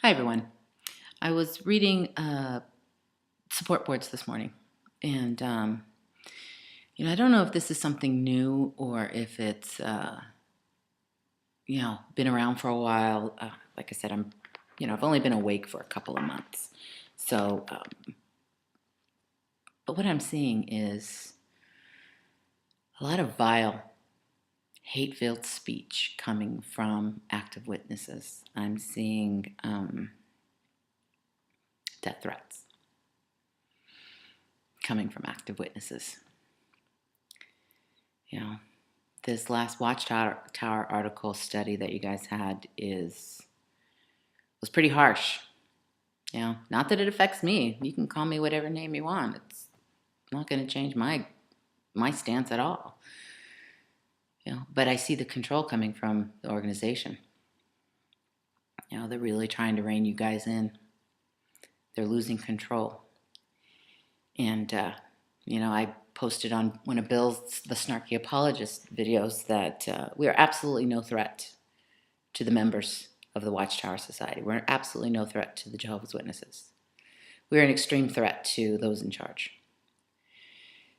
Hi, everyone. I was reading support boards this morning, and I don't know if this is something new or if it's been around for a while. Like I said, I've only been awake for a couple of months, so but what I'm seeing is a lot of vile, hate-filled speech coming from active witnesses. I'm seeing death threats coming from active witnesses. You know, this last Watchtower article study that you guys had was pretty harsh. Not that it affects me. You can call me whatever name you want. It's not going to change my stance at all. But I see the control coming from the organization. They're really trying to rein you guys in. They're losing control. And I posted on one of Bill's The Snarky Apologist videos that we are absolutely no threat to the members of the Watchtower Society. We're absolutely no threat to the Jehovah's Witnesses. We're an extreme threat to those in charge.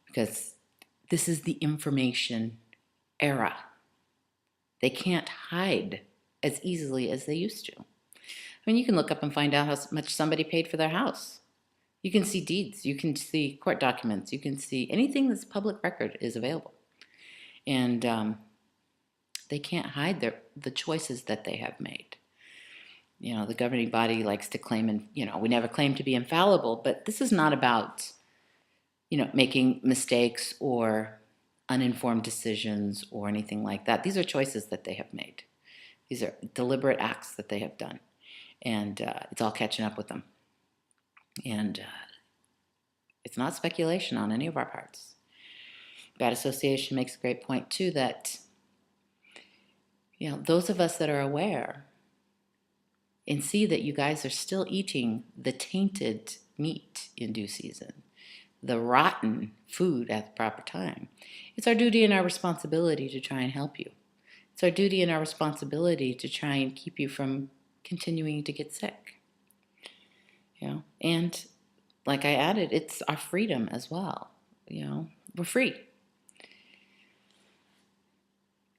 Because this is the information era. They can't hide as easily as they used to. I mean, you can look up and find out how much somebody paid for their house. You can see deeds. You can see court documents. You can see anything that's public record is available. And they can't hide the choices that they have made. The governing body likes to claim, and we never claim to be infallible, but this is not about, making mistakes or uninformed decisions or anything like that. These are choices that they have made. These are deliberate acts that they have done, and it's all catching up with them. And it's not speculation on any of our parts. Bad Association makes a great point, too, that, those of us that are aware and see that you guys are still eating the tainted meat in due season, the rotten food at the proper time. It's our duty and our responsibility to try and help you. It's our duty and our responsibility to try and keep you from continuing to get sick. And like I added, it's our freedom as well. We're free.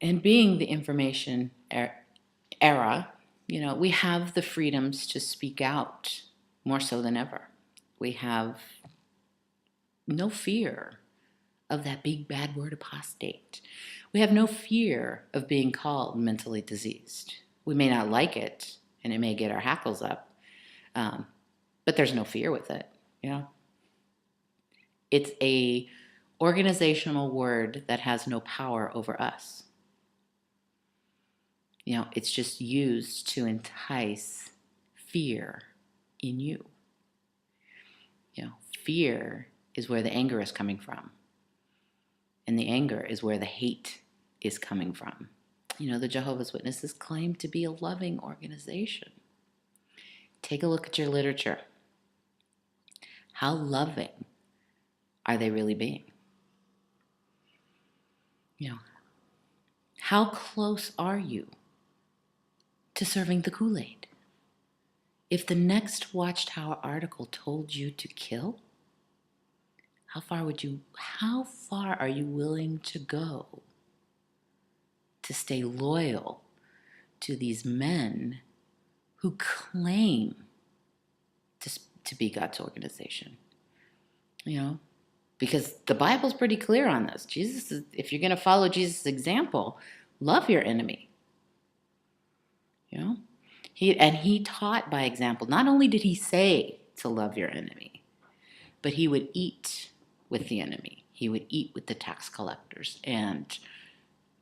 And being the information era, we have the freedoms to speak out more so than ever. We have no fear of that big bad word apostate. We have no fear of being called mentally diseased. We may not like it, and it may get our hackles up, but there's no fear with it. It's a organizational word that has no power over us. It's just used to entice fear in you. Fear is where the anger is coming from. And the anger is where the hate is coming from. The Jehovah's Witnesses claim to be a loving organization. Take a look at your literature. How loving are they really being? How close are you to serving the Kool-Aid? If the next Watchtower article told you to kill, how far are you willing to go to stay loyal to these men who claim to be God's organization? Because the Bible's pretty clear on this. If you're going to follow Jesus' example, love your enemy. He taught by example. Not only did he say to love your enemy, but he would eat with the enemy. He would eat with the tax collectors and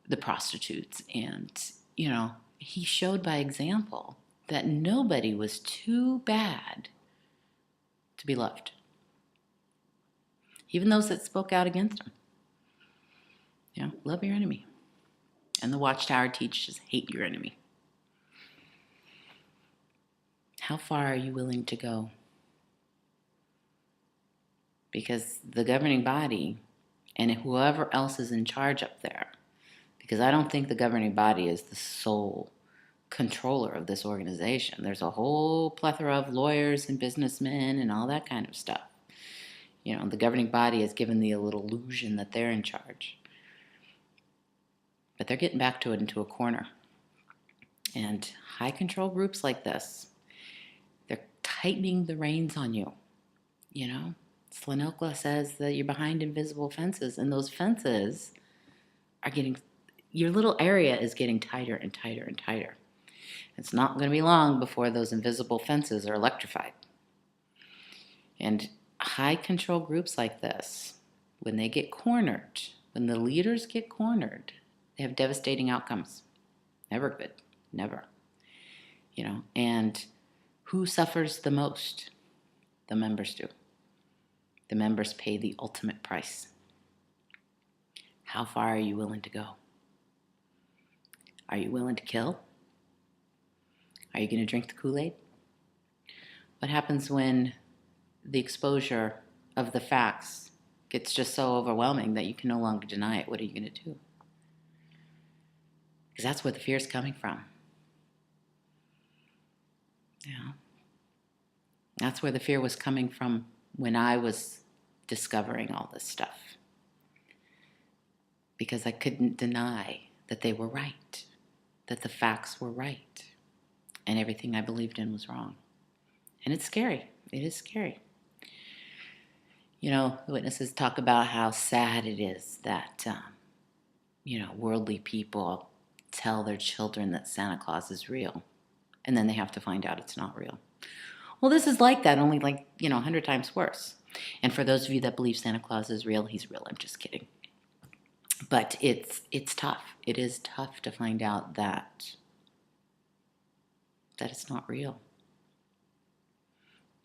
the prostitutes. And, he showed by example that nobody was too bad to be loved. Even those that spoke out against him. Love your enemy. And the Watchtower teaches hate your enemy. How far are you willing to go? Because the governing body and whoever else is in charge up there, because I don't think the governing body is the sole controller of this organization. There's a whole plethora of lawyers and businessmen and all that kind of stuff. The governing body has given the little illusion that they're in charge. But they're getting back to it into a corner. And high control groups like this, they're tightening the reins on you. Slanilka says that you're behind invisible fences, and those fences are your little area is getting tighter and tighter and tighter. It's not going to be long before those invisible fences are electrified. And high control groups like this, when they get cornered, when the leaders get cornered, they have devastating outcomes. Never good. Never. And who suffers the most? The members do. The members pay the ultimate price. How far are you willing to go? Are you willing to kill? Are you going to drink the Kool-Aid? What happens when the exposure of the facts gets just so overwhelming that you can no longer deny it? What are you going to do? Because that's where the fear is coming from. That's where the fear was coming from when I was discovering all this stuff. Because I couldn't deny that they were right, that the facts were right, and everything I believed in was wrong. And it's scary. It is scary. The witnesses talk about how sad it is that, worldly people tell their children that Santa Claus is real, and then they have to find out it's not real. Well, this is like that, only 100 times worse. And for those of you that believe Santa Claus is real, he's real. I'm just kidding. But it's tough. It is tough to find out that it's not real.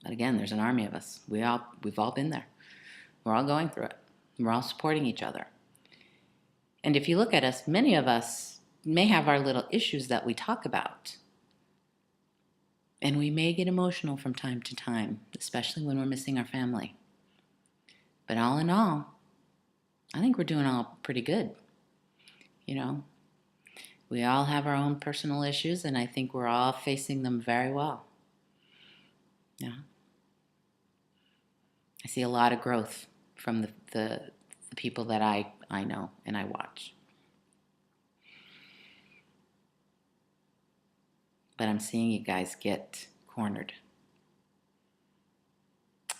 But again, there's an army of us. We've all been there. We're all going through it. We're all supporting each other. And if you look at us, many of us may have our little issues that we talk about. And we may get emotional from time to time, especially when we're missing our family. But all in all, I think we're doing all pretty good. We all have our own personal issues, and I think we're all facing them very well. I see a lot of growth from the people that I know and I watch. But I'm seeing you guys get cornered.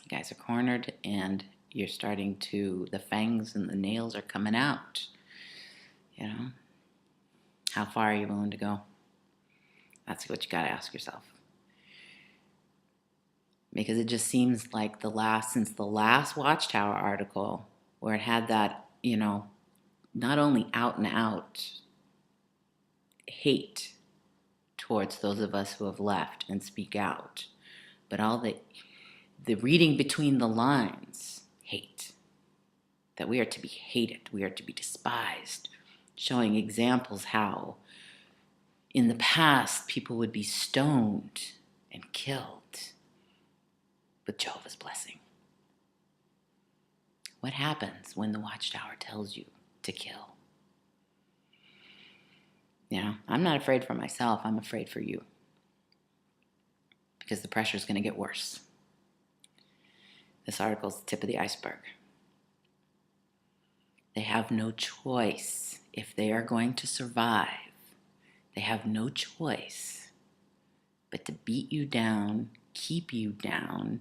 You guys are cornered, and you're starting to, the fangs and the nails are coming out. How far are you willing to go? That's what you got to ask yourself. Because it just seems like since the last Watchtower article, where it had that, not only out and out hate towards those of us who have left and speak out, but all the reading between the lines hate, that we are to be hated, we are to be despised, showing examples how in the past people would be stoned and killed with Jehovah's blessing. What happens when the Watchtower tells you to kill? I'm not afraid for myself. I'm afraid for you. Because the pressure is going to get worse. This article is the tip of the iceberg. They have no choice. If they are going to survive, they have no choice but to beat you down, keep you down,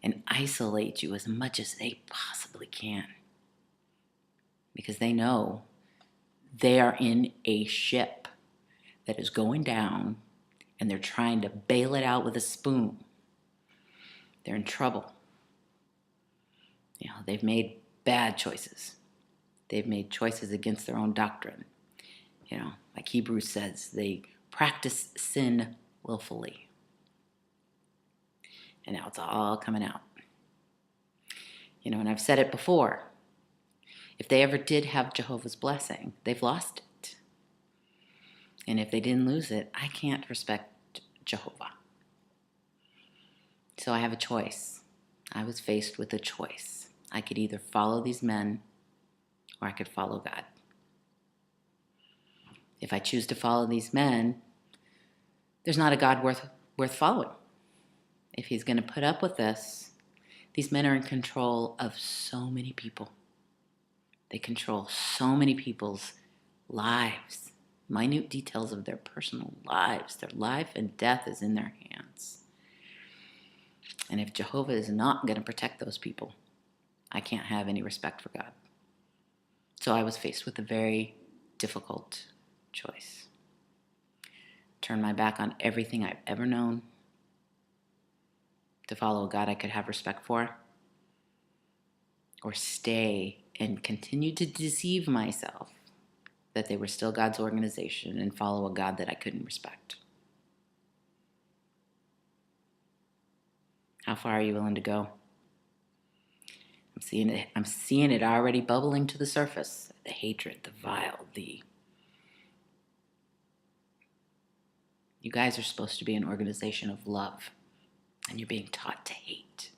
and isolate you as much as they possibly can. Because they know they are in a ship that is going down, and they're trying to bail it out with a spoon. They're in trouble. They've made bad choices. They've made choices against their own doctrine. Like Hebrews says, they practice sin willfully. And now it's all coming out. And I've said it before. If they ever did have Jehovah's blessing, they've lost it. And if they didn't lose it, I can't respect Jehovah. So I have a choice. I was faced with a choice. I could either follow these men or I could follow God. If I choose to follow these men, there's not a God worth following. If he's going to put up with this, these men are in control of so many people. They control so many people's lives, minute details of their personal lives. Their life and death is in their hands. And if Jehovah is not going to protect those people, I can't have any respect for God. So I was faced with a very difficult choice. Turn my back on everything I've ever known to follow a God I could have respect for, or stay and continue to deceive myself that they were still God's organization and follow a God that I couldn't respect. How far are you willing to go? I'm seeing it already bubbling to the surface. The hatred, the vile, You guys are supposed to be an organization of love, and you're being taught to hate.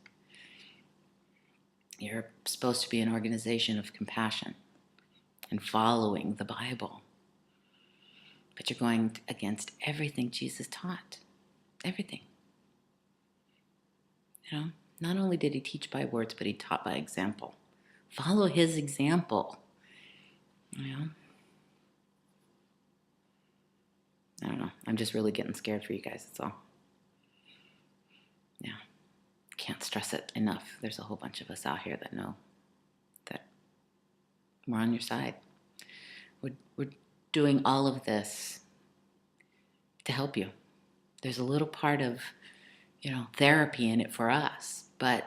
You're supposed to be an organization of compassion and following the Bible. But you're going against everything Jesus taught. Everything. Not only did he teach by words, but he taught by example. Follow his example. I don't know. I'm just really getting scared for you guys, that's all. Yeah. Can't stress it enough. There's a whole bunch of us out here that know that we're on your side. We're doing all of this to help you. There's a little part of, therapy in it for us, but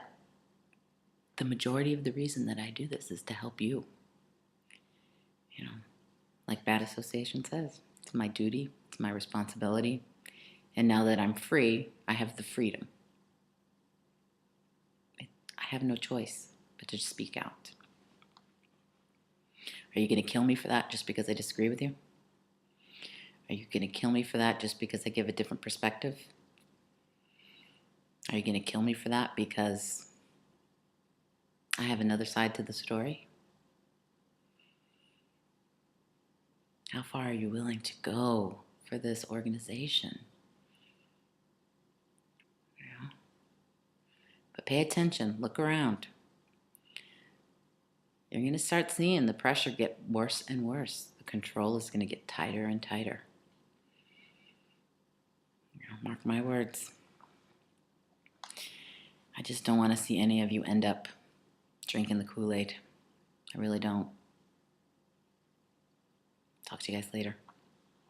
the majority of the reason that I do this is to help you. Like Bad Association says, it's my duty, it's my responsibility, and now that I'm free, I have the freedom. I have no choice but to speak out. Are you going to kill me for that just because I disagree with you? Are you going to kill me for that just because I give a different perspective? Are you going to kill me for that because I have another side to the story? How far are you willing to go for this organization? But pay attention, look around. You're going to start seeing the pressure get worse and worse. The control is going to get tighter and tighter. Mark my words. I just don't want to see any of you end up drinking the Kool-Aid. I really don't. Talk to you guys later.